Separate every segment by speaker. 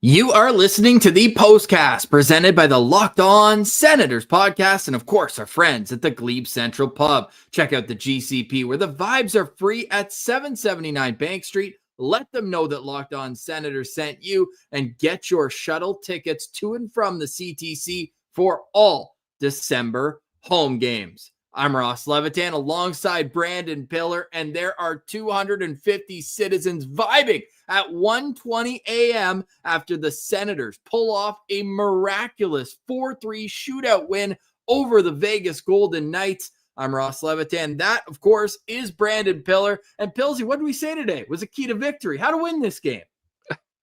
Speaker 1: You are listening to the postcast presented by the Locked On Senators podcast and, of course, our friends at the Glebe Central Pub. Check out the GCP where the vibes are free at 779 Bank Street. Let them know that Locked On Senators sent you and get your shuttle tickets to and from the CTC for all December home games. I'm Ross Levitan alongside Brandon Piller, and there are 250 citizens vibing at 1:20 a.m. after the Senators pull off a miraculous 4-3 shootout win over the Vegas Golden Knights. I'm Ross Levitan. That, of course, is Brandon Piller. And Pillsy, what did we say today was a key to victory? How to win this game?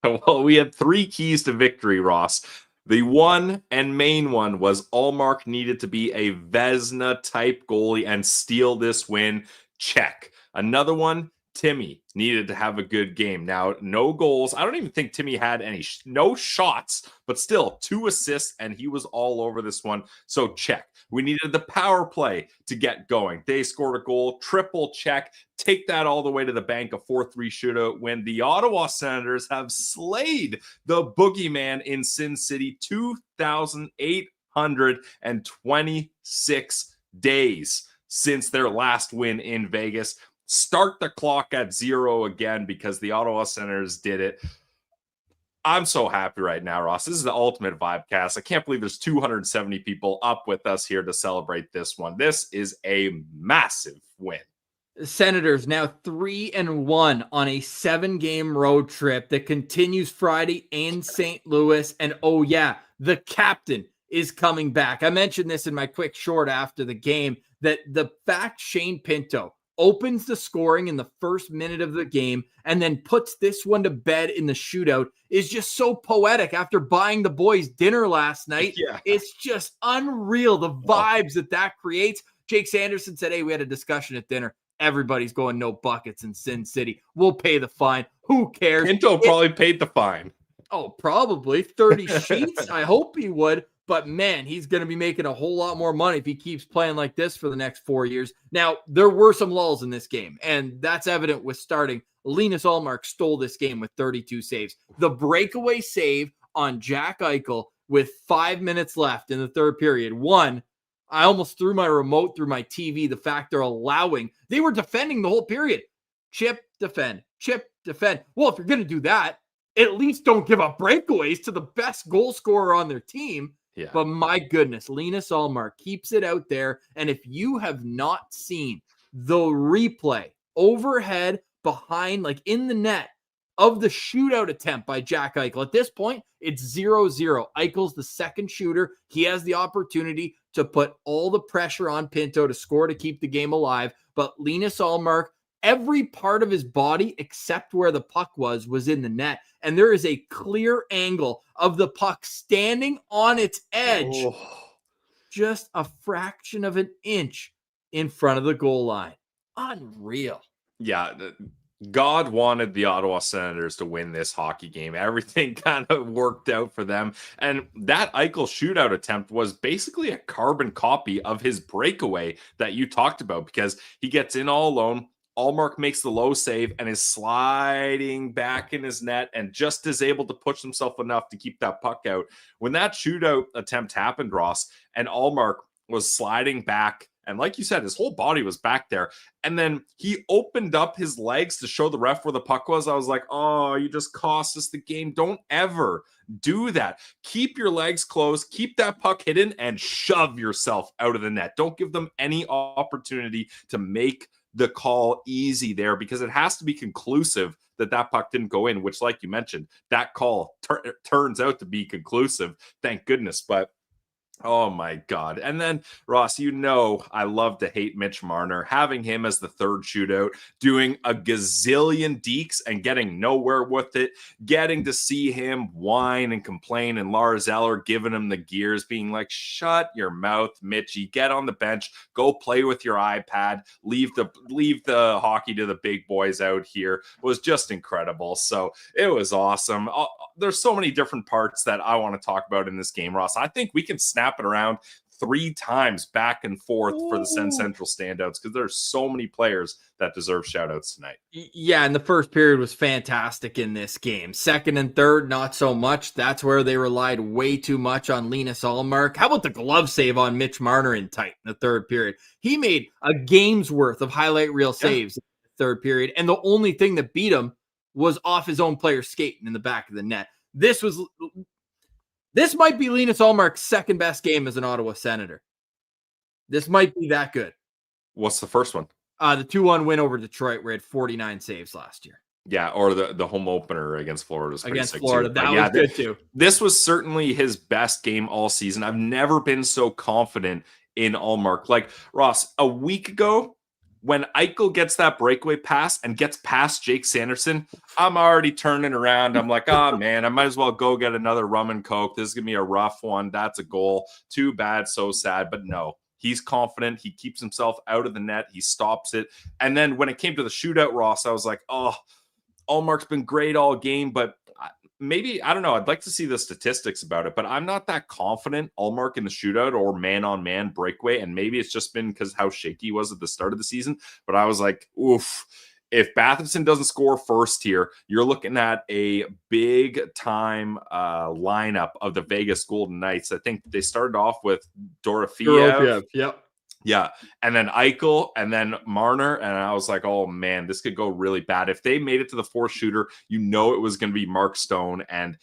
Speaker 2: Well, we had three keys to victory, Ross. The one and main one was Ullmark needed to be a Vezina-type goalie and steal this win. Check. Another one, Timmy needed to have a good game. Now, no goals. I don't even think Timmy had no shots, but still 2 assists, and he was all over this one. So check. We needed the power play to get going. They scored a goal, triple check. Take that all the way to the bank, a 4-3 shootout win. The Ottawa Senators have slayed the boogeyman in Sin City 2,826 days since their last win in Vegas. Start the clock at 0 again because the Ottawa Senators did it. I'm so happy right now, Ross. This is the ultimate VIBECAST. I can't believe there's 270 people up with us here to celebrate this one. This is a massive win.
Speaker 1: The Senators now 3-1 on a 7-game road trip that continues Friday in St. Louis. And oh yeah, the captain is coming back. I mentioned this in my quick short after the game, that the fact Shane Pinto opens the scoring in the first minute of the game and then puts this one to bed in the shootout is just so poetic after buying the boys dinner last night. Yeah. It's just unreal, the vibes that creates. Jake Sanderson said, hey, we had a discussion at dinner. Everybody's going no buckets in Sin City. We'll pay the fine. Who cares?
Speaker 2: Pinto probably paid the fine.
Speaker 1: Oh, probably 30 sheets. I hope he would. But man, he's going to be making a whole lot more money if he keeps playing like this for the next 4 years. Now, there were some lulls in this game, and that's evident with starting. Linus Ullmark stole this game with 32 saves. The breakaway save on Jack Eichel with 5 minutes left in the third period. One, I almost threw my remote through my TV, the fact they were defending the whole period. Chip, defend. Well, if you're going to do that, at least don't give up breakaways to the best goal scorer on their team. Yeah. But my goodness, Linus Ullmark keeps it out there. And if you have not seen the replay overhead behind, like in the net, of the shootout attempt by Jack Eichel, at this point, it's 0-0. Eichel's the second shooter. He has the opportunity to put all the pressure on Pinto to score to keep the game alive. But Linus Ullmark, every part of his body except where the puck was in the net. And there is a clear angle of the puck standing on its edge, just a fraction of an inch in front of the goal line. Unreal.
Speaker 2: Yeah, God wanted the Ottawa Senators to win this hockey game. Everything kind of worked out for them. And that Eichel shootout attempt was basically a carbon copy of his breakaway that you talked about, because he gets in all alone. Ullmark makes the low save and is sliding back in his net and just is able to push himself enough to keep that puck out. When that shootout attempt happened, Ross, and Ullmark was sliding back, and like you said, his whole body was back there, and then he opened up his legs to show the ref where the puck was, I was like, oh, you just cost us the game. Don't ever do that. Keep your legs closed, keep that puck hidden, and shove yourself out of the net. Don't give them any opportunity to make the call easy there, because it has to be conclusive that puck didn't go in, which, like you mentioned, that call turns out to be conclusive. Thank goodness. But oh my God. And then, Ross, I love to hate Mitch Marner. Having him as the third shootout, doing a gazillion dekes and getting nowhere with it, getting to see him whine and complain, and Lars Eller giving him the gears, being like, shut your mouth, Mitchie, get on the bench, go play with your iPad, leave the hockey to the big boys out here, was just incredible. So it was awesome. There's so many different parts that I want to talk about in this game, Ross. I think we can snap it around 3 times back and forth for the SensCentral Standouts because there's so many players that deserve shout-outs tonight.
Speaker 1: Yeah, and the first period was fantastic in this game. Second and third, not so much. That's where they relied way too much on Linus Ullmark. How about the glove save on Mitch Marner in tight in the third period? He made a game's worth of highlight reel saves in the third period, and the only thing that beat him was off his own player skating in the back of the net. This might be Linus Ullmark's second best game as an Ottawa Senator. This might be that good.
Speaker 2: What's the first one?
Speaker 1: The 2-1 win over Detroit, where he had 49 saves last year.
Speaker 2: Yeah, or the home opener against Florida was pretty sick
Speaker 1: Florida.
Speaker 2: Too.
Speaker 1: That was good too.
Speaker 2: This was certainly his best game all season. I've never been so confident in Ullmark. Like, Ross, a week ago, when Eichel gets that breakaway pass and gets past Jake Sanderson, I'm already turning around. I'm like, oh, man, I might as well go get another rum and Coke. This is going to be a rough one. That's a goal. Too bad, so sad. But no. He's confident. He keeps himself out of the net. He stops it. And then when it came to the shootout, Ross, I was like, oh, Ullmark's been great all game, but maybe, I don't know. I'd like to see the statistics about it, but I'm not that confident Ullmark in the shootout or man-on-man breakaway. And maybe it's just been because how shaky he was at the start of the season. But I was like, oof. If Batherson doesn't score first here, you're looking at a big-time lineup of the Vegas Golden Knights. I think they started off with Dorofeyev.
Speaker 1: Yep.
Speaker 2: Yeah, and then Eichel, and then Marner, and I was like, oh, man, this could go really bad. If they made it to the fourth shooter, you know it was going to be Mark Stone, and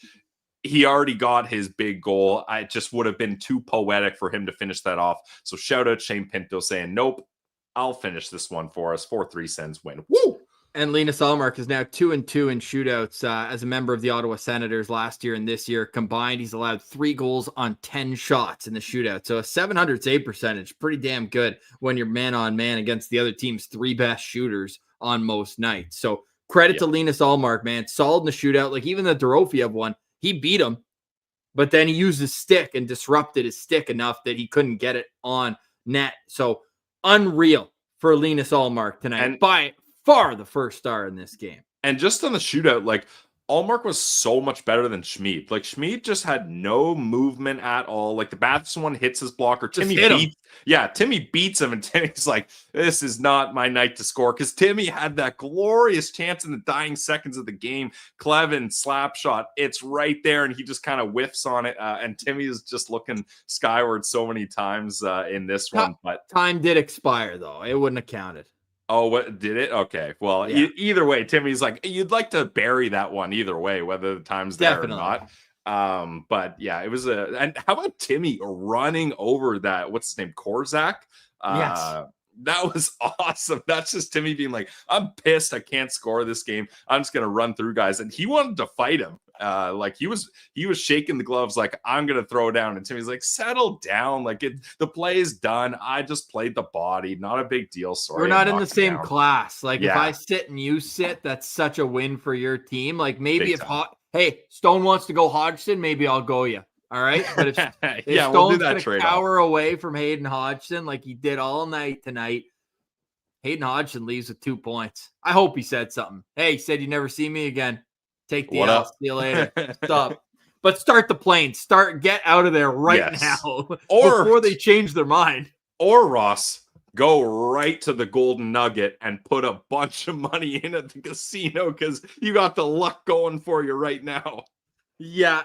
Speaker 2: he already got his big goal. It just would have been too poetic for him to finish that off. So shout out Shane Pinto saying, nope, I'll finish this one for us. 4-3 Sens win. Woo!
Speaker 1: And Linus Ullmark is now 2-2 in shootouts as a member of the Ottawa Senators last year and this year combined. He's allowed 3 goals on 10 shots in the shootout. So a 700 save percentage, pretty damn good when you're man-on-man against the other team's 3 best shooters on most nights. So credit to Linus Ullmark, man. Solid in the shootout. Like even the Dorofeyev one, he beat him, but then he used his stick and disrupted his stick enough that he couldn't get it on net. So unreal for Linus Ullmark tonight. And by far the first star in this game.
Speaker 2: And just on the shootout, like Ullmark was so much better than Schmid. Like Schmid just had no movement at all. Like the Batherson one hits his blocker. Timmy beats him, and Timmy's like, this is not my night to score. Because Timmy had that glorious chance in the dying seconds of the game. Clevin slap shot. It's right there, and he just kind of whiffs on it. And Timmy is just looking skyward so many times in this one. But
Speaker 1: time did expire, though. It wouldn't have counted.
Speaker 2: Oh, what did it? Okay. Well, either way, Timmy's like, you'd like to bury that one either way, whether the time's there or not. But yeah, it was and how about Timmy running over that? What's his name? Korzak?
Speaker 1: Yes.
Speaker 2: That was awesome. That's just Timmy being like, I'm pissed. I can't score this game. I'm just going to run through guys. And he wanted to fight him. Like he was shaking the gloves like, I'm going to throw down. And Timmy's like, settle down. Like the play is done. I just played the body. Not a big deal. Sorry.
Speaker 1: We're not in the same class. Like if I sit and you sit, that's such a win for your team. Like maybe hey, Stone wants to go Hodgson, maybe I'll go you. All right. But if Stone's
Speaker 2: we'll do that trade
Speaker 1: cower away from Hayden Hodgson like he did all night tonight, Hayden Hodgson leaves with 2 points. I hope he said something. Hey, he said, you never see me again. Take the L. See you later. Stop. But start the plane. Get out of there now before they change their mind.
Speaker 2: Or Ross, go right to the Golden Nugget and put a bunch of money in at the casino because you got the luck going for you right now.
Speaker 1: Yeah,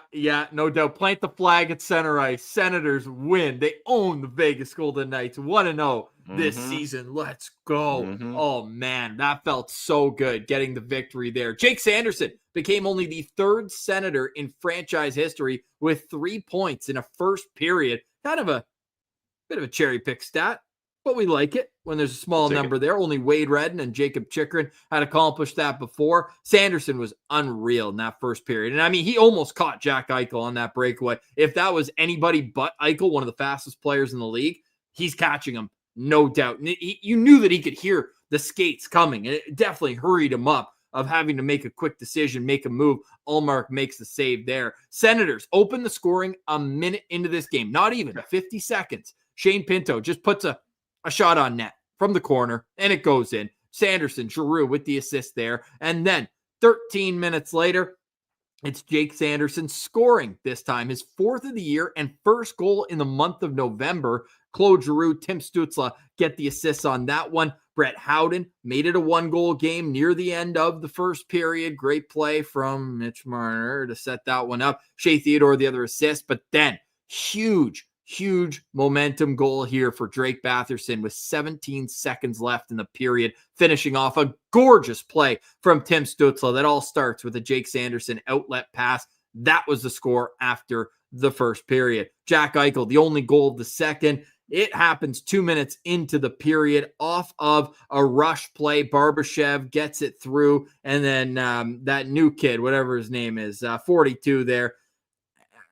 Speaker 1: no doubt. Plant the flag at center ice. Senators win. They own the Vegas Golden Knights 1-0 this season. Let's go. Oh, man, that felt so good getting the victory there. Jake Sanderson became only the 3rd Senator in franchise history with 3 points in a first period. Kind of a bit of a cherry pick stat, but we like it when there's a small number there. Only Wade Redden and Jacob Chychrun had accomplished that before. Sanderson was unreal in that first period. And I mean, he almost caught Jack Eichel on that breakaway. If that was anybody but Eichel, one of the fastest players in the league, he's catching him, no doubt. And you knew that he could hear the skates coming, and it definitely hurried him up of having to make a quick decision, make a move. Ullmark makes the save there. Senators open the scoring a minute into this game, not even 50 seconds. Shane Pinto just puts a shot on net from the corner, and it goes in. Sanderson, Giroux with the assist there. And then 13 minutes later, It's Jake Sanderson scoring this time, his 4th of the year and first goal in the month of November. Claude Giroux, Tim Stützle get the assists on that one. Brett Howden made it a 1-goal game near the end of the first period. Great play from Mitch Marner to set that one up. Shea Theodore, the other assist, but then huge momentum goal here for Drake Batherson with 17 seconds left in the period, finishing off a gorgeous play from Tim Stützle. That all starts with a Jake Sanderson outlet pass. That was the score after the first period. Jack Eichel, the only goal of the second. It happens 2 minutes into the period off of a rush play. Barbashev gets it through, and then that new kid, whatever his name is, 42 there.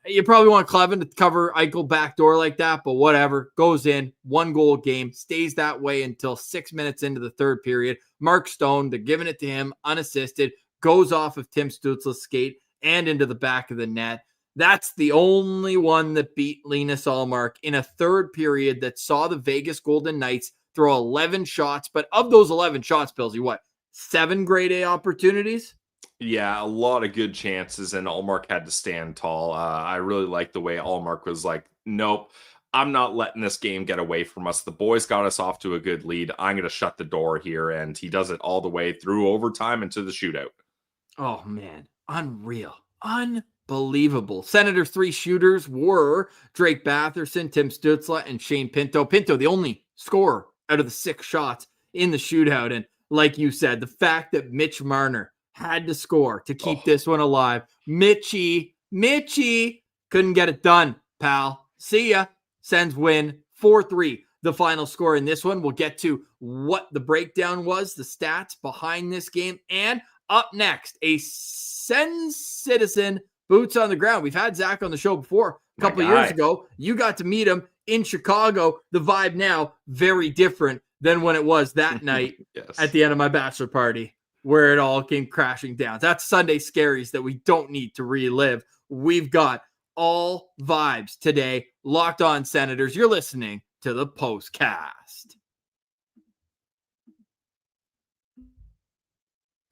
Speaker 1: You probably want Clevin to cover Eichel backdoor like that, but whatever. Goes in, 1-goal game, stays that way until 6 minutes into the third period. Mark Stone, they're giving it to him unassisted, goes off of Tim Stützle's skate and into the back of the net. That's the only one that beat Linus Ullmark in a third period that saw the Vegas Golden Knights throw 11 shots. But of those 11 shots, Pillsy, 7 grade A opportunities?
Speaker 2: Yeah, a lot of good chances, and Ullmark had to stand tall. I really like the way Ullmark was like, nope, I'm not letting this game get away from us. The boys got us off to a good lead. I'm going to shut the door here, and he does it all the way through overtime into the shootout.
Speaker 1: Oh, man. Unreal. Unbelievable. Senators' 3 shooters were Drake Batherson, Tim Stützle, and Shane Pinto. Pinto, the only scorer out of the 6 shots in the shootout. And like you said, the fact that Mitch Marner had to score to keep this one alive. Mitchie couldn't get it done, pal. See ya. Sens win 4-3. The final score in this one. We'll get to what the breakdown was, the stats behind this game, and up next, a Sens citizen, boots on the ground. We've had Zack on the show before a couple of years ago. You got to meet him in Chicago. The vibe now, very different than when it was that night at the end of my bachelor party, where it all came crashing down. That's Sunday scaries that we don't need to relive. We've got all vibes today. Locked On Senators. You're listening to the Postcast.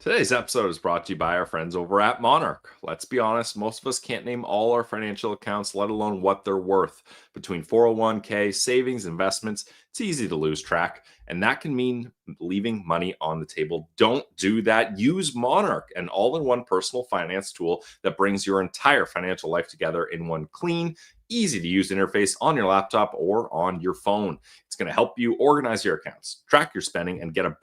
Speaker 2: Today's episode is brought to you by our friends over at Monarch. Let's be honest, most of us can't name all our financial accounts, let alone what they're worth. Between 401k, savings, investments, it's easy to lose track, and that can mean leaving money on the table. Don't do that. Use Monarch, an all-in-one personal finance tool that brings your entire financial life together in one clean, easy-to-use interface on your laptop or on your phone. It's going to help you organize your accounts, track your spending, and get a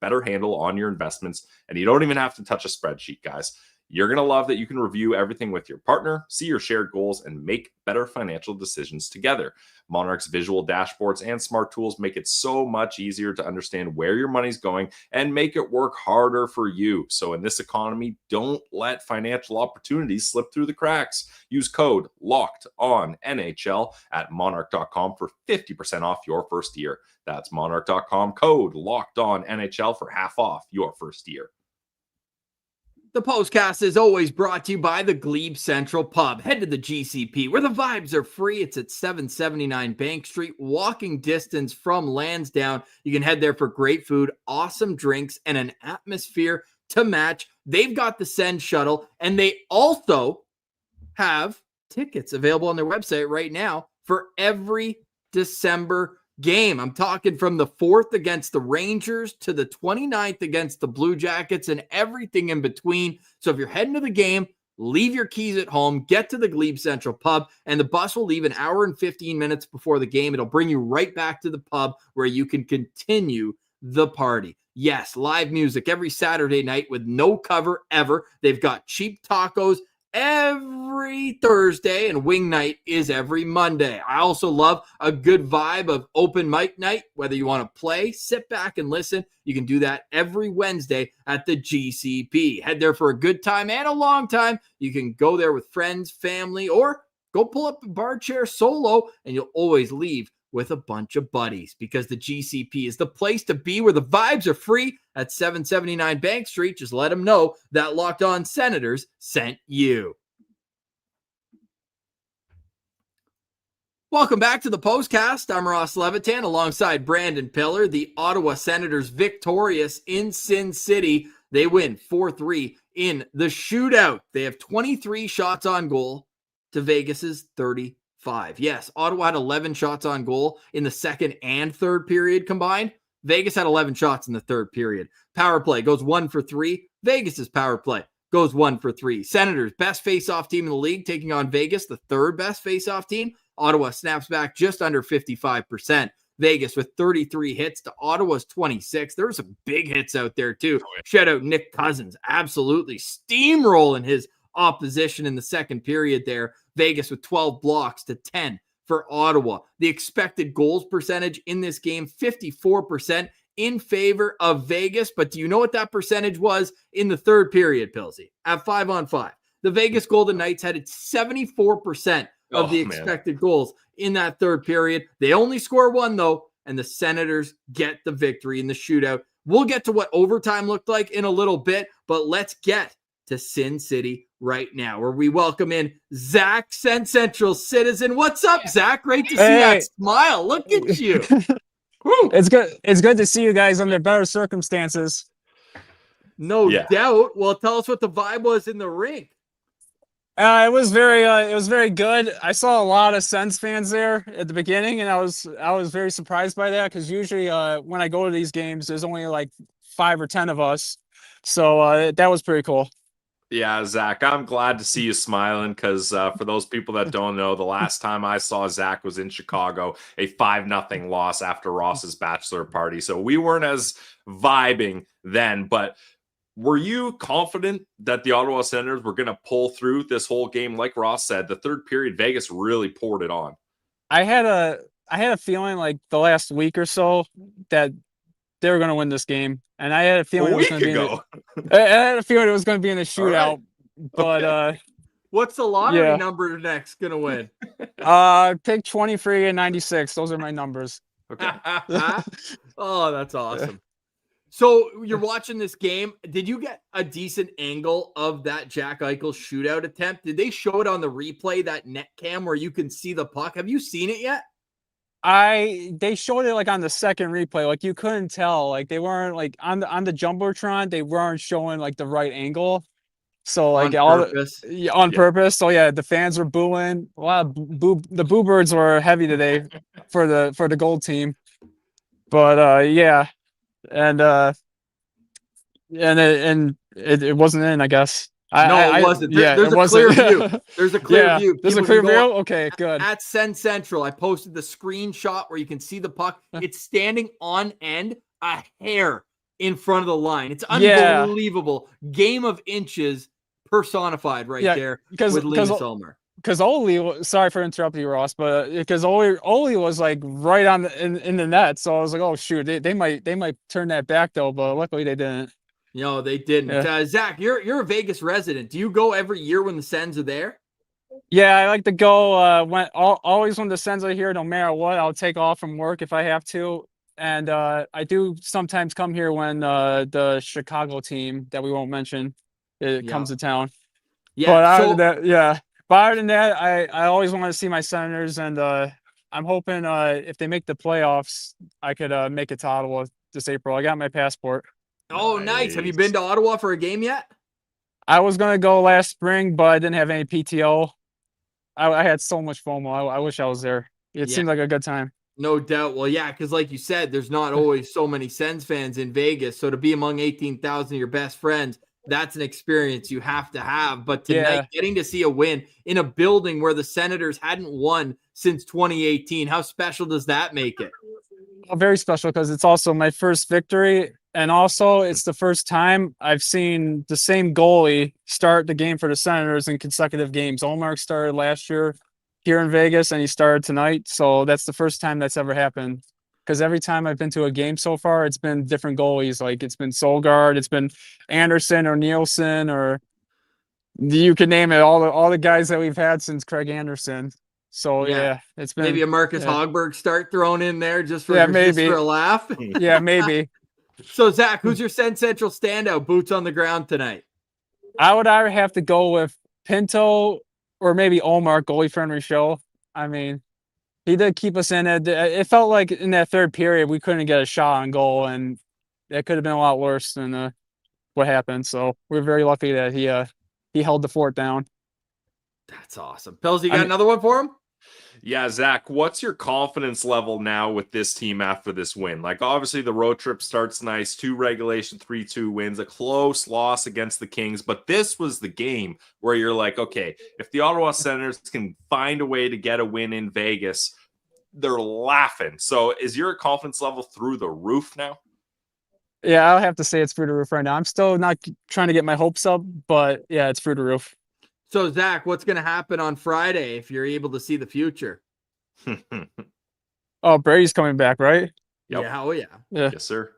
Speaker 2: better handle on your investments. And you don't even have to touch a spreadsheet, guys. You're going to love that you can review everything with your partner, see your shared goals, and make better financial decisions together. Monarch's visual dashboards and smart tools make it so much easier to understand where your money's going and make it work harder for you. So in this economy, don't let financial opportunities slip through the cracks. Use code LOCKEDONNHL at monarch.com for 50% off your first year. That's monarch.com, code LOCKEDONNHL for half off your first year.
Speaker 1: The Postcast is always brought to you by the Glebe Central Pub. Head to the GCP where the vibes are free. It's at 779 Bank Street, walking distance from Lansdowne. You can head there for great food, awesome drinks, and an atmosphere to match. They've got the Send Shuttle, and they also have tickets available on their website right now for every December game. I'm talking from the 4th against the Rangers to the 29th against the Blue Jackets and everything in between. So if you're heading to the game, leave your keys at home, get to the Glebe Central Pub, and the bus will leave an hour and 15 minutes before the game. It'll bring you right back to the pub where you can continue the party. Yes, live music every Saturday night with no cover ever. They've got cheap tacos every Thursday, and wing night is every Monday. I also love a good vibe of open mic night. Whether you want to play, sit back and listen, you can do that every Wednesday at the GCP. Head there for a good time and a long time. You can go there with friends, family, or go pull up a bar chair solo, and you'll always leave with a bunch of buddies, because the GCP is the place to be where the vibes are free at 779 Bank Street. Just let them know that Locked On Senators sent you. Welcome back to the Postcast. I'm Ross Levitan alongside Brandon Piller. The Ottawa Senators victorious in Sin City. They win 4-3 in the shootout. They have 23 shots on goal to Vegas's 35. Yes, Ottawa had 11 shots on goal in the second and third period combined. Vegas had 11 shots in the third period. Power play goes 1 for 3. Vegas's power play goes 1 for 3. Senators, best face-off team in the league, taking on Vegas, the third best face-off team. Ottawa snaps back just under 55%. Vegas with 33 hits to Ottawa's 26. There were some big hits out there too. Shout out Nick Cousins, absolutely steamrolling his opposition in the second period there. Vegas with 12 blocks to 10 for Ottawa. The expected goals percentage in this game, 54% in favor of Vegas. But do you know what that percentage was in the third period, Pilsy? At 5-on-5. The Vegas Golden Knights had 74% of the expected goals in that third period. They only score one, though, and the Senators get the victory in the shootout. We'll get to what overtime looked like in a little bit, but let's get to Sin City right now, where we welcome in Zack, SensCentral Citizen. What's up, Zack? Great to see that smile. Look at you.
Speaker 3: It's good. It's good to see you guys under better circumstances.
Speaker 1: No doubt. Well, tell us what the vibe was in the rink.
Speaker 3: It was very good. I saw a lot of Sens fans there at the beginning, and I was very surprised by that, because usually when I go to these games, there's only like 5 or 10 of us. So that was pretty cool.
Speaker 2: Yeah, Zach, I'm glad to see you smiling, because for those people that don't know, the last time I saw Zach was in Chicago, a 5-0 loss after Ross's bachelor party. So we weren't as vibing then, but were you confident that the Ottawa Senators were going to pull through this whole game? Like Ross said, the third period, Vegas really poured it on.
Speaker 3: I had a feeling like the last week or so that they were going to win this game, and I had a feeling it was going to be. I had a feeling it was going to be in the shootout. Right. But
Speaker 1: what's the lottery number next going to win?
Speaker 3: Pick 23 and 96. Those are my numbers.
Speaker 2: Okay.
Speaker 1: Oh, that's awesome. So you're watching this game. Did you get a decent angle of that Jack Eichel shootout attempt? Did they show it on the replay, that net cam where you can see the puck? Have you seen it yet?
Speaker 3: They showed it like on the second replay. Like you couldn't tell. Like they weren't like on the Jumbotron. They weren't showing like the right angle. So like on purpose. So yeah, the fans were booing. A lot of the boo birds were heavy today for the gold team. But yeah. And it wasn't in, I guess.
Speaker 1: It wasn't. There's a clear view. There's a clear view.
Speaker 3: There's a clear view? Okay, good.
Speaker 1: At SensCentral, I posted the screenshot where you can see the puck. It's standing on end, a hair in front of the line. It's unbelievable. Game of inches personified there with Linus Ullmark.
Speaker 3: Because Oli, sorry for interrupting you, Ross, but because Oli was like right on in the net, so I was like, oh shoot, they might turn that back though, but luckily they didn't.
Speaker 1: No, they didn't. Yeah. Zach, you're a Vegas resident. Do you go every year when the Sens are there?
Speaker 3: Yeah, I like to go always when the Sens are here, no matter what. I'll take off from work if I have to, and I do sometimes come here when the Chicago team that we won't mention comes to town. Yeah, but other than that, I always want to see my Senators, and I'm hoping if they make the playoffs, I could make it to Ottawa this April. I got my passport.
Speaker 1: Oh, nice. Have you been to Ottawa for a game yet?
Speaker 3: I was going to go last spring, but I didn't have any PTO. I had so much FOMO. I wish I was there. It seemed like a good time.
Speaker 1: No doubt. Well, yeah, because like you said, there's not always so many Sens fans in Vegas. So to be among 18,000 of your best friends, that's an experience you have to have. But tonight, getting to see a win in a building where the Senators hadn't won since 2018, how special does that make it?
Speaker 3: Oh, very special, because it's also my first victory. And also, it's the first time I've seen the same goalie start the game for the Senators in consecutive games. Ullmark started last year here in Vegas, and he started tonight. So that's the first time that's ever happened. Because every time I've been to a game so far, it's been different goalies. Like it's been Solgaard, it's been Anderson or Nielsen, or you can name it. All the guys that we've had since Craig Anderson. So yeah, it's been
Speaker 1: maybe a Marcus Hogberg start thrown in there just for a laugh.
Speaker 3: Yeah, maybe.
Speaker 1: So Zach, who's your SensCentral standout boots on the ground tonight?
Speaker 3: I would either have to go with Pinto or maybe Ullmark, goalie friendly show. I mean, he did keep us in it. It felt like in that third period we couldn't get a shot on goal, and it could have been a lot worse than what happened. So we're very lucky that he held the fort down.
Speaker 1: That's awesome. Pills, you got another one for him?
Speaker 2: Yeah, Zach, what's your confidence level now with this team after this win? Like, obviously, the road trip starts nice, 2 regulation, 3-2 wins, a close loss against the Kings. But this was the game where you're like, okay, if the Ottawa Senators can find a way to get a win in Vegas, they're laughing. So is your confidence level through the roof now?
Speaker 3: Yeah, I'll have to say it's through the roof right now. I'm still not trying to get my hopes up, but yeah, it's through the roof.
Speaker 1: So, Zach, what's going to happen on Friday if you're able to see the future?
Speaker 3: Oh, Brady's coming back, right?
Speaker 2: Yep.
Speaker 1: Yeah, oh yeah.
Speaker 2: Yes, sir.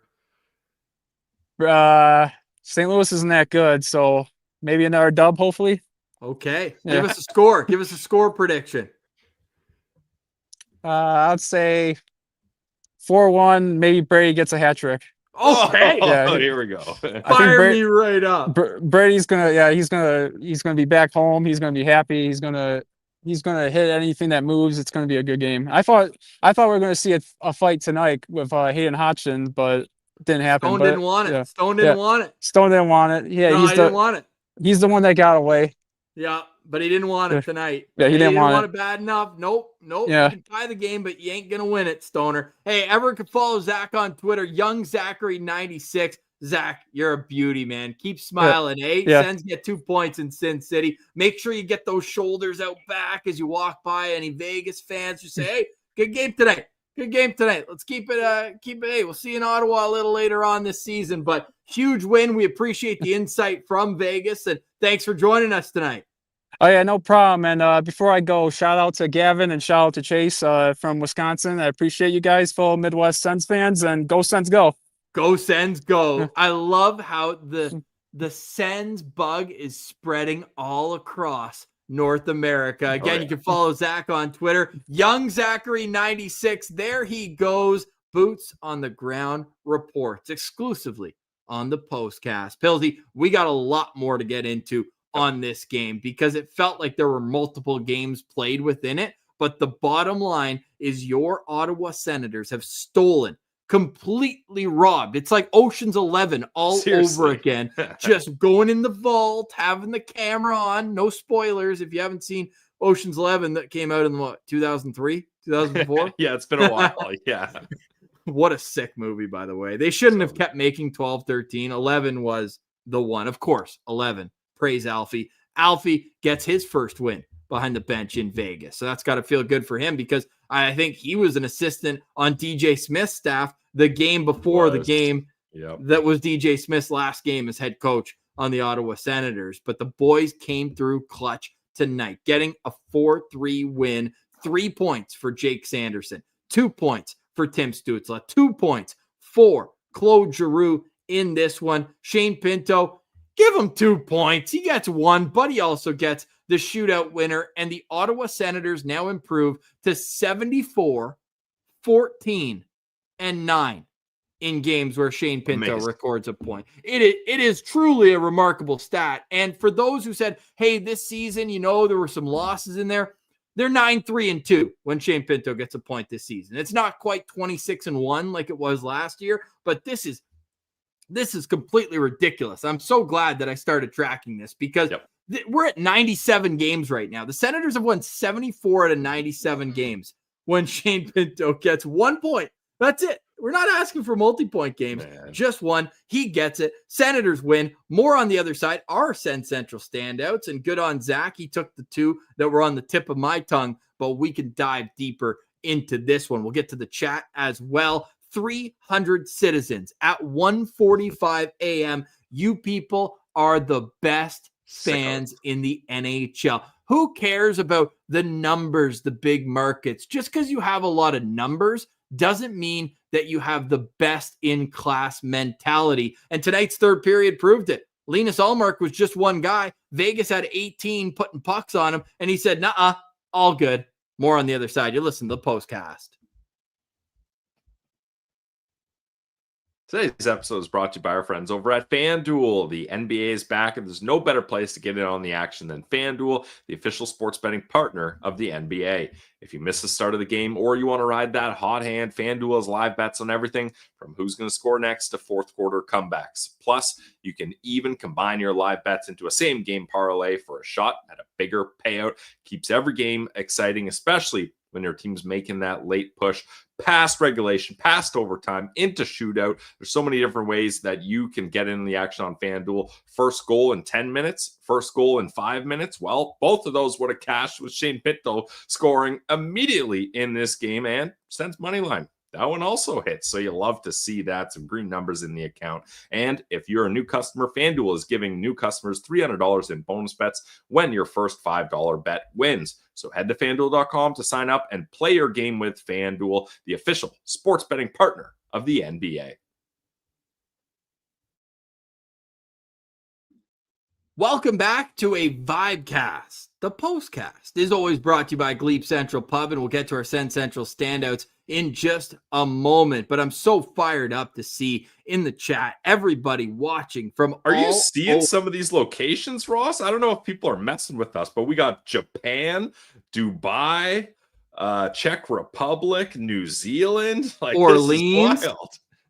Speaker 3: St. Louis isn't that good, so maybe another dub, hopefully.
Speaker 1: Okay.
Speaker 3: Yeah.
Speaker 1: Give us a score. Give us a score prediction.
Speaker 3: I'd say 4-1. Maybe Brady gets a hat trick.
Speaker 1: Okay.
Speaker 3: Yeah.
Speaker 2: Here we go.
Speaker 1: Fire me right up.
Speaker 3: Brady's he's gonna be back home. He's gonna be happy. He's gonna hit anything that moves. It's gonna be a good game. I thought we were gonna see a fight tonight with Hayden Hodgson, but it didn't happen.
Speaker 1: Stone didn't want it.
Speaker 3: Yeah.
Speaker 1: Stone didn't want it.
Speaker 3: Stone didn't want it. Yeah,
Speaker 1: No, he didn't want it.
Speaker 3: He's the one that got away.
Speaker 1: Yeah, but he didn't want it tonight.
Speaker 3: Yeah, he didn't want
Speaker 1: it bad enough. Nope.
Speaker 3: Yeah.
Speaker 1: You can tie the game, but you ain't gonna win it, Stoner. Hey, everyone can follow Zach on Twitter, Young Zachary96. Zach, you're a beauty, man. Keep smiling, eh?
Speaker 3: Yeah.
Speaker 1: Sens get 2 points in Sin City. Make sure you get those shoulders out back as you walk by any Vegas fans. You say, hey, good game tonight. Good game tonight. Let's keep it. Hey, we'll see you in Ottawa a little later on this season. But huge win. We appreciate the insight from Vegas, and thanks for joining us tonight.
Speaker 3: Oh yeah, no problem. And before I go, shout out to Gavin and shout out to Chase from Wisconsin. I appreciate you guys, fellow Midwest Sens fans, and go Sens go.
Speaker 1: Go Sens go. I love how the Sens bug is spreading all across North America. Again, you can follow Zach on Twitter, Young Zachary96. There he goes. Boots on the ground reports exclusively on the postcast. Pilsy, we got a lot more to get into on this game because it felt like there were multiple games played within it. But the bottom line is your Ottawa Senators have stolen, completely robbed. It's like Ocean's 11 all over again. Just going in the vault, having the camera on. No spoilers if you haven't seen Ocean's 11 that came out in 2003, 2004.
Speaker 2: Yeah, it's been a while. Yeah.
Speaker 1: What a sick movie, by the way. They shouldn't have kept making 12, 13. 11 was the one. Of course, 11. Praise Alfie. Alfie gets his first win behind the bench in Vegas. So that's got to feel good for him because I think he was an assistant on DJ Smith's staff the game before the game. That was DJ Smith's last game as head coach on the Ottawa Senators. But the boys came through clutch tonight, getting a 4-3 win, 3 points for Jake Sanderson, 2 points for Tim Stützle, 2 points for Claude Giroux in this one. Shane Pinto, give him 2 points. He gets 1, but he also gets the shootout winner. And the Ottawa Senators now improve to 74, 14, and 9 in games where Shane Pinto records a point. It is truly a remarkable stat. And for those who said, hey, this season, there were some losses in there, they're 9-3-2 when Shane Pinto gets a point this season. It's not quite 26-1 like it was last year, but this is completely ridiculous. I'm so glad that I started tracking this because we're at 97 games right now. The Senators have won 74 out of 97 games when Shane Pinto gets 1 point. That's it. We're not asking for multi-point games, just one. He gets it. Senators win. More on the other side are SensCentral Standouts, and good on Zach. He took the 2 that were on the tip of my tongue, but we can dive deeper into this one. We'll get to the chat as well. 300 citizens at 1:45 a.m. You people are the best fans in the NHL. Who cares about the numbers, the big markets? Just because you have a lot of numbers doesn't mean that you have the best in class mentality. And tonight's third period proved it. Linus Ullmark was just one guy. Vegas had 18 putting pucks on him, and he said, "Nuh-uh, all good." More on the other side. You listen to the postcast.
Speaker 2: Today's episode is brought to you by our friends over at FanDuel. The NBA is back, and there's no better place to get in on the action than FanDuel, the official sports betting partner of the NBA. If you miss the start of the game or you want to ride that hot hand, FanDuel has live bets on everything from who's going to score next to fourth quarter comebacks. Plus, you can even combine your live bets into a same-game parlay for a shot at a bigger payout. Keeps every game exciting, especially when your team's making that late push past regulation, past overtime, into shootout. There's so many different ways that you can get in the action on FanDuel. First goal in 10 minutes, first goal in 5 minutes. Well, both of those would have cashed with Shane Pinto scoring immediately in this game, and Sens money line. That one also hits, so you love to see that. Some green numbers in the account. And if you're a new customer, FanDuel is giving new customers $300 in bonus bets when your first $5 bet wins. So head to FanDuel.com to sign up and play your game with FanDuel, the official sports betting partner of the NBA.
Speaker 1: Welcome back to a VIBECAST. The postcast is always brought to you by Glebe Central Pub, and we'll get to our SensCentral Standouts in just a moment. But I'm so fired up to see in the chat everybody watching from
Speaker 2: Are you seeing some of these locations, Ross? I don't know if people are messing with us, but we got Japan, Dubai, Czech Republic, New Zealand, like
Speaker 1: Orleans.
Speaker 2: This is wild.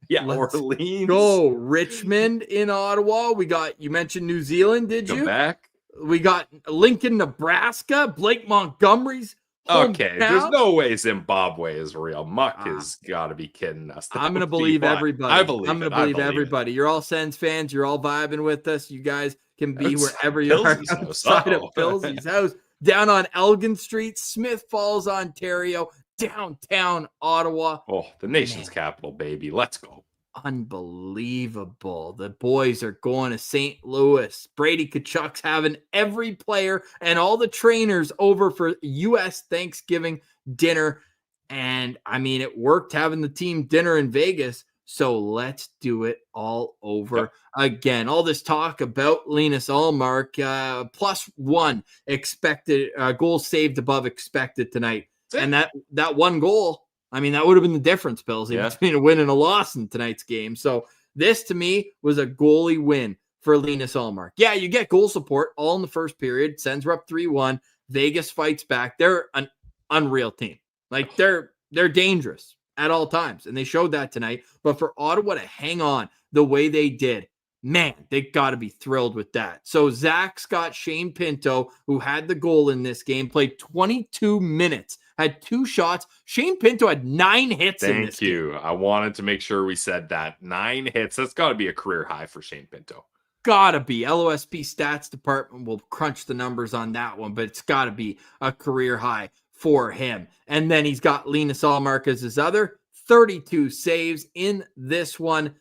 Speaker 2: Yeah, Orleans.
Speaker 1: Go Richmond in Ottawa. We got, you mentioned New Zealand, did you?
Speaker 2: Quebec.
Speaker 1: We got Lincoln, Nebraska. Blake Montgomery's hometown.
Speaker 2: Okay, there's no way Zimbabwe is real. Muck has got to be kidding us.
Speaker 1: I'm going to believe everybody.
Speaker 2: I believe
Speaker 1: I'm going to believe everybody. You're all Sens fans. You're all vibing with us. You guys can be wherever you are outside of Pilsy's house. Down on Elgin Street, Smith Falls, Ontario, downtown Ottawa.
Speaker 2: Oh, the nation's capital, baby. Let's go.
Speaker 1: Unbelievable. The boys are going to St. Louis. Brady Tkachuk's having every player and all the trainers over for U.S. Thanksgiving dinner. And I mean, it worked having the team dinner in Vegas. So let's do it all over again. All this talk about Linus Ullmark, +1 expected goals saved above expected tonight. And that one goal, I mean, that would have been the difference, Pills, between a win and a loss in tonight's game. So this, to me, was a goalie win for Linus Ullmark. Yeah, you get goal support all in the first period. Sens were up 3-1. Vegas fights back. They're an unreal team. Like, they're dangerous at all times, and they showed that tonight. But for Ottawa to hang on the way they did, man, they got to be thrilled with that. So Zack got Shane Pinto, who had the goal in this game, played 22 minutes, had 2 shots. Shane Pinto had 9 hits in this game. Thank you.
Speaker 2: I wanted to make sure we said that. 9 hits. That's got to be a career high for Shane Pinto.
Speaker 1: Gotta be. LOSP stats department will crunch the numbers on that one, but it's got to be a career high for him. And then he's got Linus Ullmark as his other, 32 saves in this one,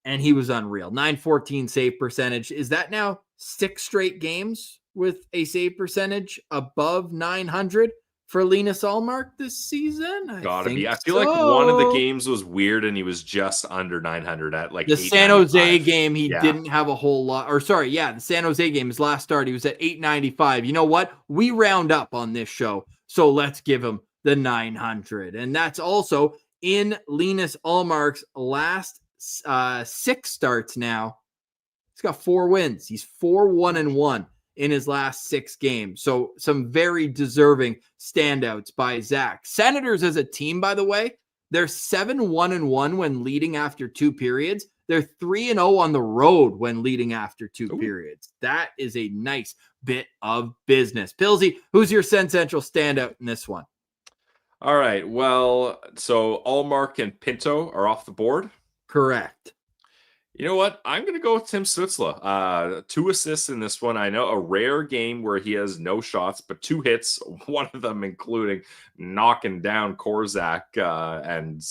Speaker 1: and he was unreal. 914 save percentage. Is that now 6 straight games with a save percentage above 900 for Linus Ullmark this season?
Speaker 2: Gotta be. I feel like one of the games was weird and he was just under 900 at like
Speaker 1: the San Jose game. He didn't have a whole lot, or sorry, the San Jose game, his last start, he was at 895. You know what? We round up on this show, so let's give him the 900. And that's also in Linus Ullmark's last 6 starts now. He's got 4 wins. He's 4-1-1 in his last 6 games. So some very deserving standouts by Zack. Senators as a team, by the way, they're 7-1-1 when leading after 2 periods. They're 3-0 on the road when leading after 2 periods. That is a nice bit of business. Pilsy, who's your SensCentral standout in this one?
Speaker 2: All right. Well, so Ullmark and Pinto are off the board.
Speaker 1: Correct.
Speaker 2: You know what? I'm going to go with Tim Stützle. 2 assists in this one. I know a rare game where he has no shots, but 2 hits, one of them including knocking down Korzak and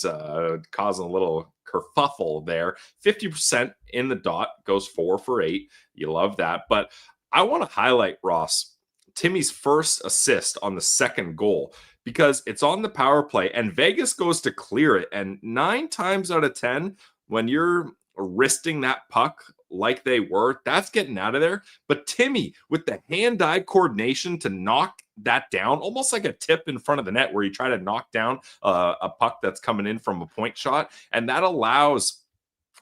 Speaker 2: causing a little kerfuffle there. 50% in the dot, goes 4 for 8. You love that. But I want to highlight, Ross, Timmy's first assist on the second goal, because it's on the power play and Vegas goes to clear it. And 9 times out of 10, when you're wristing that puck like they were, that's getting out of there. But Timmy, with the hand-eye coordination to knock that down, almost like a tip in front of the net where you try to knock down a puck that's coming in from a point shot, and that allows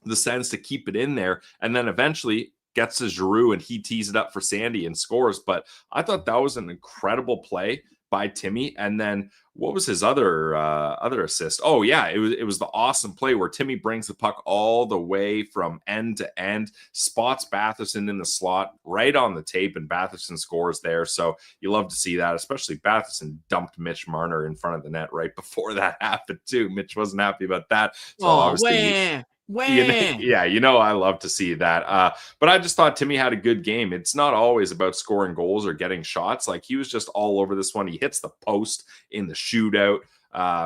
Speaker 2: the Sens to keep it in there, and then eventually gets to Giroux and he tees it up for Sandy and scores. But I thought that was an incredible play by Timmy. And then what was his other assist? Oh yeah, it was the awesome play where Timmy brings the puck all the way from end to end, spots Batherson in the slot right on the tape, and Batherson scores there. So you love to see that, especially Batherson dumped Mitch Marner in front of the net right before that happened too. Mitch wasn't happy about that. So obviously yeah, I love to see that. But I just thought Timmy had a good game. It's not always about scoring goals or getting shots. Like, he was just all over this one. He hits the post in the shootout.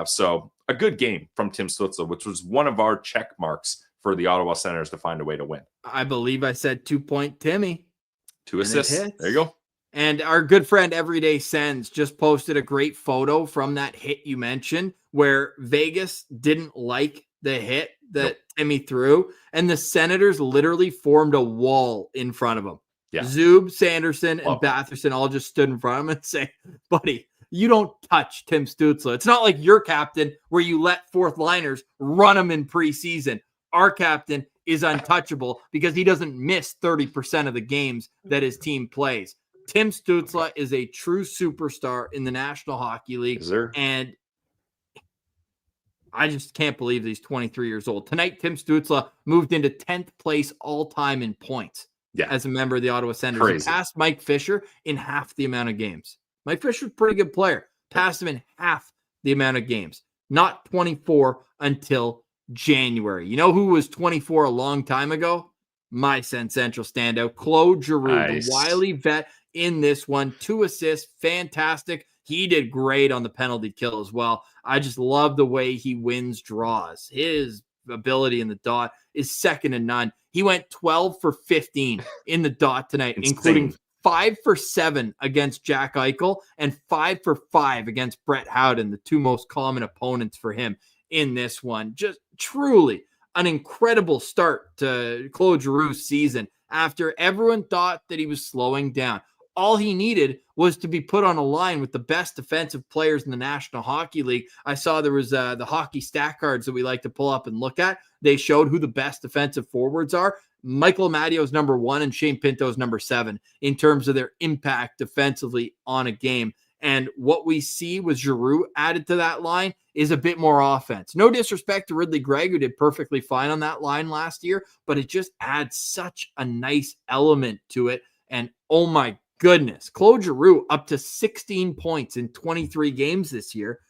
Speaker 2: So a good game from Tim Stützle, which was one of our check marks for the Ottawa Senators to find a way to win.
Speaker 1: I believe I said 2-point Timmy.
Speaker 2: 2 assists. There you go.
Speaker 1: And our good friend Everyday Sens just posted a great photo from that hit you mentioned, where Vegas didn't like the hit that Timmy threw, and the Senators literally formed a wall in front of him.
Speaker 2: Yeah.
Speaker 1: Zub, Sanderson, and Batherson all just stood in front of him and say, buddy, you don't touch Tim Stützle. It's not like your captain where you let fourth liners run him in preseason. Our captain is untouchable because he doesn't miss 30% of the games that his team plays. Tim Stützle is a true superstar in the National Hockey League. And I just can't believe that he's 23 years old. Tonight, Tim Stützle moved into 10th place all-time in points as a member of the Ottawa Senators. He passed Mike Fisher in half the amount of games. Mike Fisher's a pretty good player. Passed him in half the amount of games. Not 24 until January. You know who was 24 a long time ago? My SensCentral standout, Claude Giroux, the wily vet in this one. 2 assists, fantastic. He did great on the penalty kill as well. I just love the way he wins draws. His ability in the dot is second to none. He went 12 for 15 in the dot tonight, including 5 for 7 against Jack Eichel and 5 for 5 against Brett Howden, the 2 most common opponents for him in this one. Just truly an incredible start to Claude Giroux's season after everyone thought that he was slowing down. All he needed was to be put on a line with the best defensive players in the National Hockey League. I saw there was the hockey stat cards that we like to pull up and look at. They showed who the best defensive forwards are. Michael Amadio is number 1 and Shane Pinto is number 7 in terms of their impact defensively on a game. And what we see with Giroux added to that line is a bit more offense. No disrespect to Ridley Gregg, who did perfectly fine on that line last year, but it just adds such a nice element to it. And oh my goodness, Claude Giroux up to 16 points in 23 games this year.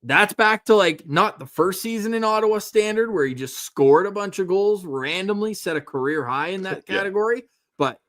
Speaker 1: That's back to like not the first season in Ottawa standard where he just scored a bunch of goals randomly, set a career high in that category. But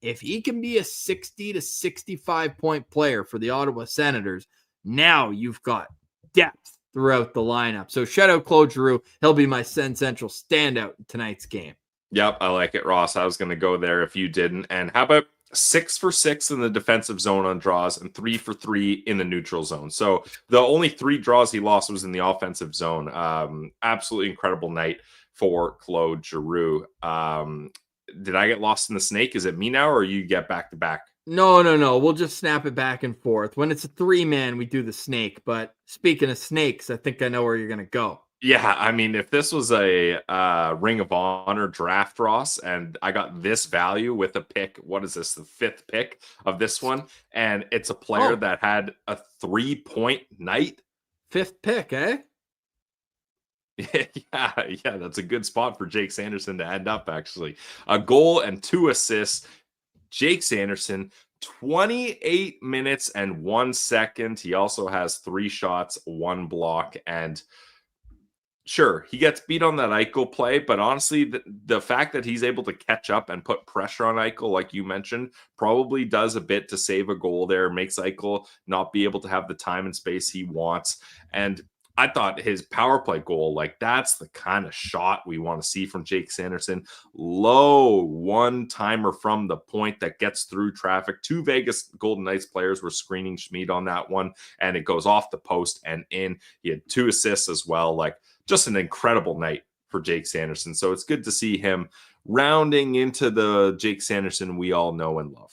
Speaker 1: if he can be a 60 to 65 point player for the Ottawa Senators, now you've got depth throughout the lineup. So shout out Claude Giroux. He'll be my SensCentral standout in tonight's game.
Speaker 2: Yep, I like it, Ross. I was going to go there if you didn't. And how about 6 for 6 in the defensive zone on draws and 3 for 3 in the neutral zone? So the only 3 draws he lost was in the offensive zone. Absolutely incredible night for Claude Giroux. Did I get lost in the snake? Is it me now, or you get back to back?
Speaker 1: No. We'll just snap it back and forth. When it's a 3-man, we do the snake. But speaking of snakes, I think I know where you're going to go.
Speaker 2: Yeah, I mean, if this was a Ring of Honor draft, Ross, and I got this value with a pick, what is this, the 5th pick of this one? And it's a player that had a 3-point night.
Speaker 1: 5th pick, eh?
Speaker 2: Yeah, that's a good spot for Jake Sanderson to end up, actually. A goal and 2 assists. Jake Sanderson, 28 minutes and 1 second. He also has 3 shots, 1 block, and sure, he gets beat on that Eichel play, but honestly, the fact that he's able to catch up and put pressure on Eichel, like you mentioned, probably does a bit to save a goal there, makes Eichel not be able to have the time and space he wants. And I thought his power play goal, like that's the kind of shot we want to see from Jake Sanderson. Low one-timer from the point that gets through traffic. 2 Vegas Golden Knights players were screening Schmid on that one, and it goes off the post and in. He had 2 assists as well. Like, just an incredible night for Jake Sanderson. So it's good to see him rounding into the Jake Sanderson we all know and love.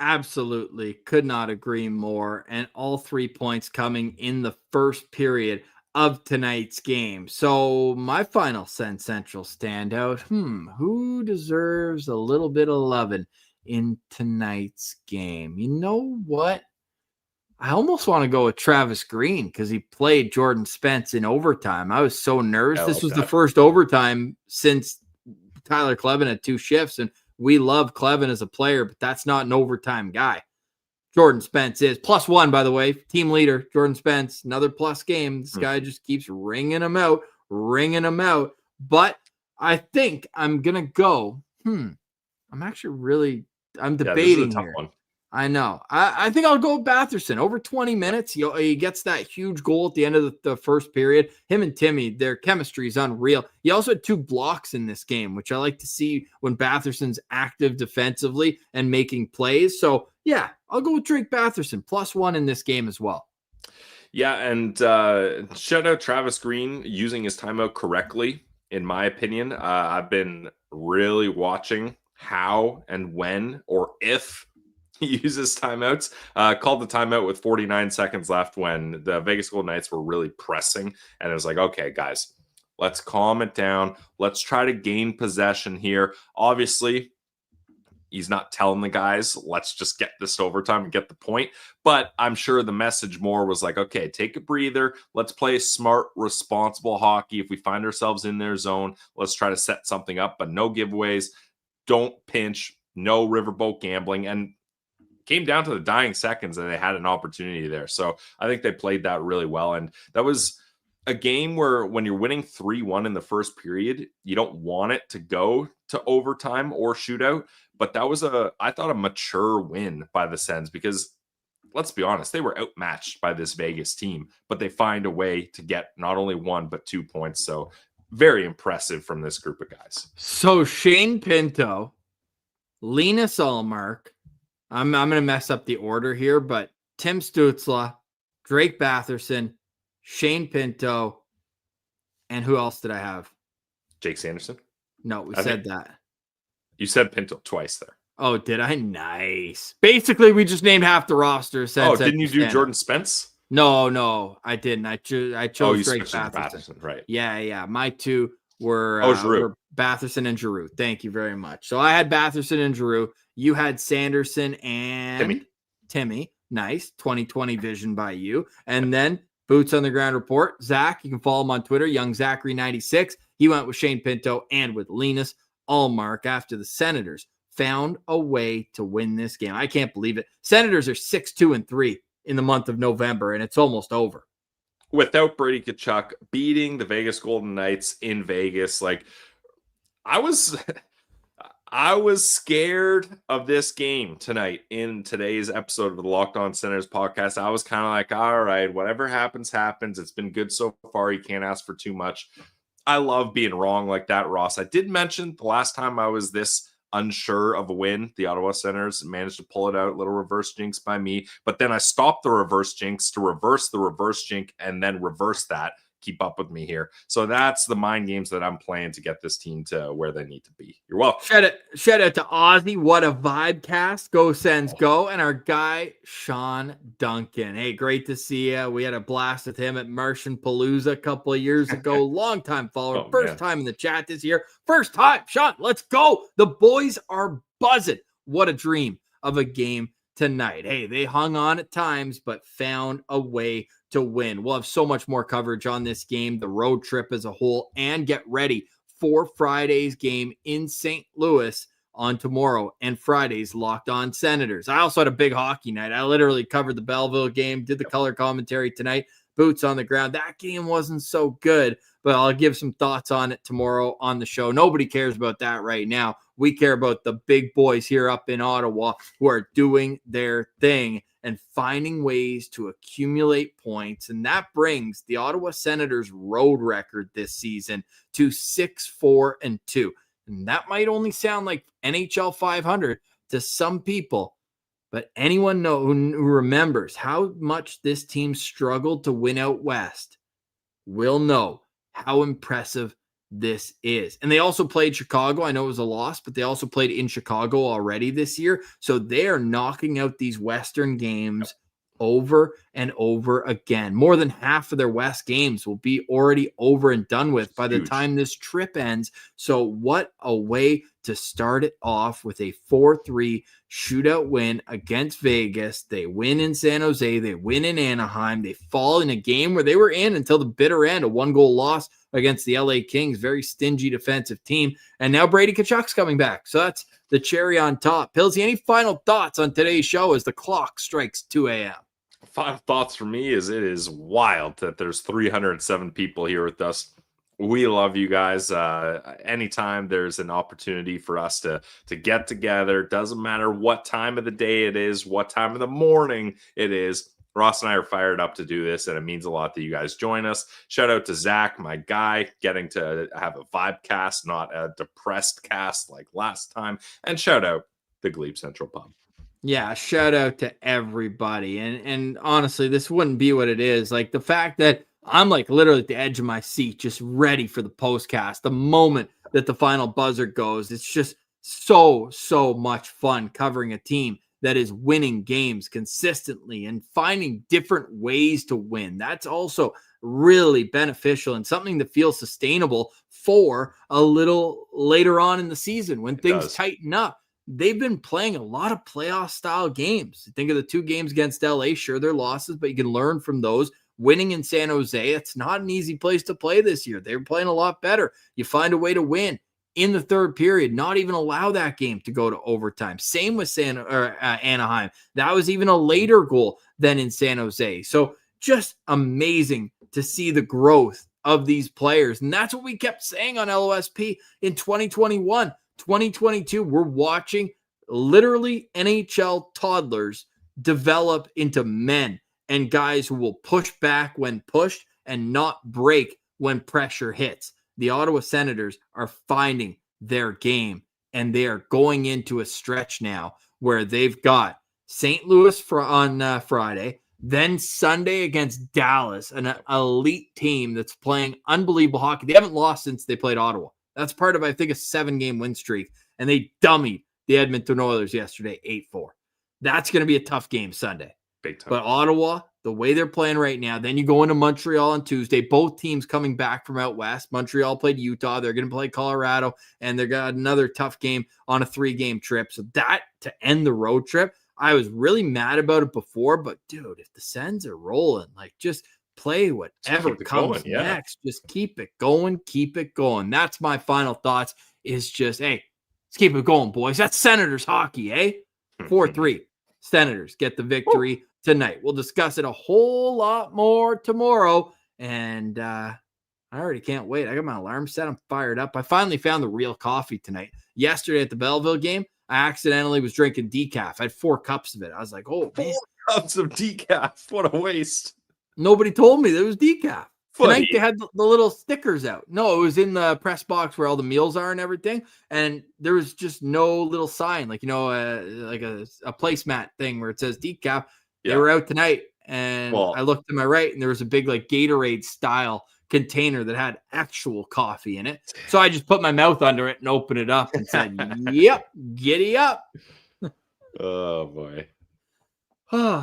Speaker 1: Absolutely. Could not agree more. And all 3 points coming in the first period. of tonight's game. So my final SensCentral standout, who deserves a little bit of loving in tonight's game? You know what? I almost want to go with Travis Green because he played Jordan Spence in overtime. I was so nervous.
Speaker 2: I
Speaker 1: This
Speaker 2: like
Speaker 1: was
Speaker 2: that.
Speaker 1: the first overtime since Tyler Clevin had 2 shifts, and we love Clevin as a player, but that's not an overtime guy. Jordan Spence is +1, by the way, team leader. Jordan Spence, another plus game. This guy just keeps ringing them out. But I think I'm going to go. I'm debating
Speaker 2: this is a tough
Speaker 1: here.
Speaker 2: one.
Speaker 1: I know. I think I'll go with Batherson. Over 20 minutes, he gets that huge goal at the end of the first period. Him and Timmy, their chemistry is unreal. He also had 2 blocks in this game, which I like to see when Batherson's active defensively and making plays. So, yeah, I'll go with Drake Batherson, +1 in this game as well.
Speaker 2: Yeah, and shout out Travis Green using his timeout correctly, in my opinion. I've been really watching how and when or if he uses timeouts. Called the timeout with 49 seconds left when the Vegas Golden Knights were really pressing. And it was like, okay, guys, let's calm it down. Let's try to gain possession here. Obviously, he's not telling the guys, let's just get this to overtime and get the point. But I'm sure the message more was like, okay, take a breather. Let's play smart, responsible hockey. If we find ourselves in their zone, let's try to set something up, but no giveaways. Don't pinch. No riverboat gambling. And came down to the dying seconds and they had an opportunity there. So I think they played that really well. And that was a game where when you're winning 3-1 in the first period, you don't want it to go to overtime or shootout. But that was I thought a mature win by the Sens because let's be honest, they were outmatched by this Vegas team, but they find a way to get not only 1, but 2 points. So very impressive from this group of guys.
Speaker 1: So Shane Pinto, Linus Ullmark, I'm going to mess up the order here, but Tim Stützle, Drake Batherson, Shane Pinto, and who else did I have?
Speaker 2: Jake Sanderson?
Speaker 1: No, we said that.
Speaker 2: You said Pinto twice there.
Speaker 1: Oh, did I? Nice. Basically, we just named half the roster.
Speaker 2: Didn't you do Jordan Spence?
Speaker 1: No, I didn't. I chose Drake
Speaker 2: Batherson. Right.
Speaker 1: Yeah. My 2 were,
Speaker 2: Giroux.
Speaker 1: Batherson and Giroux. Thank you very much. So I had Batherson and Giroux. You had Sanderson and Timmy. Nice. 2020 vision by you. And then Boots on the Ground Report. Zack, you can follow him on Twitter, Young Zachary 96. He went with Shane Pinto and with Linus Ullmark after the Senators found a way to win this game. I can't believe it. Senators are 6-2-3 in the month of November, and it's almost over.
Speaker 2: Without Brady Tkachuk beating the Vegas Golden Knights in Vegas, like I was scared of this game tonight in today's episode of the Locked On Senators podcast. I was kind of like, all right, whatever happens, happens. It's been good so far. You can't ask for too much. I love being wrong like that, Ross. I did mention the last time I was this unsure of a win, the Ottawa Senators managed to pull it out. Little reverse jinx by me. But then I stopped the reverse jinx to reverse the reverse jinx and then reverse that. Keep up with me here. So that's the mind games that I'm playing to get this team to where they need to be. You're welcome.
Speaker 1: Shout out to Ozzy. What a VIBECAST. Go Sens go. And our guy, Sean Duncan. Hey, great to see you. We had a blast with him at Martian Palooza a couple of years ago. Long time follower. First time in the chat this year. First time. Sean, let's go. The boys are buzzing. What a dream of a game tonight. Hey, they hung on at times, but found a way to win. We'll have so much more coverage on this game, the road trip as a whole, and get ready for Friday's game in St. Louis on tomorrow and Friday's Locked On Senators. I also had a big hockey night. I literally covered the Belleville game, did the color commentary tonight, boots on the ground. That game wasn't so good, but I'll give some thoughts on it tomorrow on the show. Nobody cares about that right now. We care about the big boys here up in Ottawa who are doing their thing and finding ways to accumulate points. And that brings the Ottawa Senators road record this season to 6-4-2. And that might only sound like NHL 500 to some people, but anyone who remembers how much this team struggled to win out west will know how impressive this is. And they also played Chicago. I know it was a loss, but they also played in Chicago already this year. So they are knocking out these Western games over and over again. More than half of their West games will be already over and done with by the time this trip ends. So what a way to start it off with a 4-3 shootout win against Vegas. They win in San Jose. They win in Anaheim. They fall in a game where they were in until the bitter end, a 1-goal loss against the LA Kings, very stingy defensive team. And now Brady Tkachuk's coming back. So that's the cherry on top. Pillsy, any final thoughts on today's show as the clock strikes 2 a.m.?
Speaker 2: Final thoughts for me is it is wild that there's 307 people here with us. We love you guys. Anytime there's an opportunity for us to get together, doesn't matter what time of the day it is, what time of the morning it is, Ross and I are fired up to do this, and it means a lot that you guys join us. Shout out to Zack, my guy, getting to have a VIBECAST, not a depressed cast like last time. And shout out the Glebe Central Pub.
Speaker 1: Yeah, shout out to everybody. And honestly, this wouldn't be what it is. Like the fact that I'm like literally at the edge of my seat, just ready for the postcast. The moment that the final buzzer goes, it's just so much fun covering a team that is winning games consistently and finding different ways to win. That's also really beneficial and something that feels sustainable for a little later on in the season when things tighten up. They've been playing a lot of playoff style games. Think of the 2 games against LA. Sure, they're losses, but you can learn from those. Winning in San Jose, it's not an easy place to play this year. They're playing a lot better. You find a way to win in the third period, not even allow that game to go to overtime. Same with Anaheim. That was even a later goal than in San Jose. So just amazing to see the growth of these players. And that's what we kept saying on LOSP in 2021. 2022, we're watching literally NHL toddlers develop into men and guys who will push back when pushed and not break when pressure hits. The Ottawa Senators are finding their game, and they are going into a stretch now where they've got St. Louis on Friday, then Sunday against Dallas, an elite team that's playing unbelievable hockey. They haven't lost since they played Ottawa. That's part of, I think, a 7-game win streak. And they dummied the Edmonton Oilers yesterday, 8-4. That's going to be a tough game Sunday.
Speaker 2: Big time.
Speaker 1: But Ottawa, the way they're playing right now, then you go into Montreal on Tuesday. Both teams coming back from out west. Montreal played Utah. They're going to play Colorado. And they've got another tough game on a 3-game trip. So that, to end the road trip, I was really mad about it before. But, dude, if the Sens are rolling, like, just play whatever comes next. Just keep it going. Keep it going. That's my final thoughts is just, hey, let's keep it going, boys. That's Senators hockey, eh? 4-3. Senators get the victory tonight. We'll discuss it a whole lot more tomorrow. And I already can't wait. I got my alarm set. I'm fired up. I finally found the real coffee tonight. Yesterday at the Belleville game, I accidentally was drinking decaf. I had 4 cups of it. I was like, oh, man.
Speaker 2: 4 cups of decaf. What a waste.
Speaker 1: Nobody told me there was decaf. Tonight they had the little stickers out. No, it was in the press box where all the meals are and everything. And there was just no little sign, like, like a placemat thing where it says decaf. Yeah. They were out tonight. And I looked to my right and there was a big like Gatorade style container that had actual coffee in it. So I just put my mouth under it and opened it up and said, yep, giddy up.
Speaker 2: Oh, boy.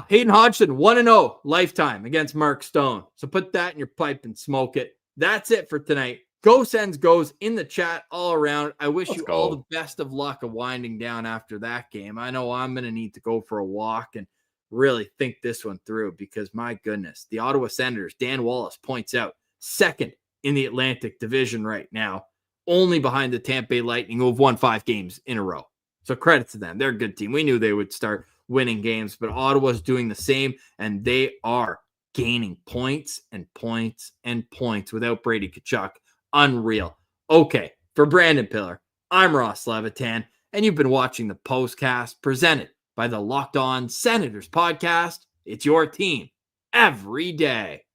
Speaker 1: Hayden Hodgson, 1-0 lifetime against Mark Stone. So put that in your pipe and smoke it. That's it for tonight. Go Sens goes in the chat all around. I wish you all the best of luck of winding down after that game. I know I'm going to need to go for a walk and really think this one through because, my goodness, the Ottawa Senators, Dan Wallace points out, 2nd in the Atlantic Division right now, only behind the Tampa Bay Lightning, who have won 5 games in a row. So credit to them. They're a good team. We knew they would start winning games, but Ottawa's doing the same, and they are gaining points and points and points without Brady Tkachuk. Unreal. Okay, for Brandon Piller, I'm Ross Levitan, and you've been watching the Postcast presented by the Locked On Senators podcast. It's your team every day.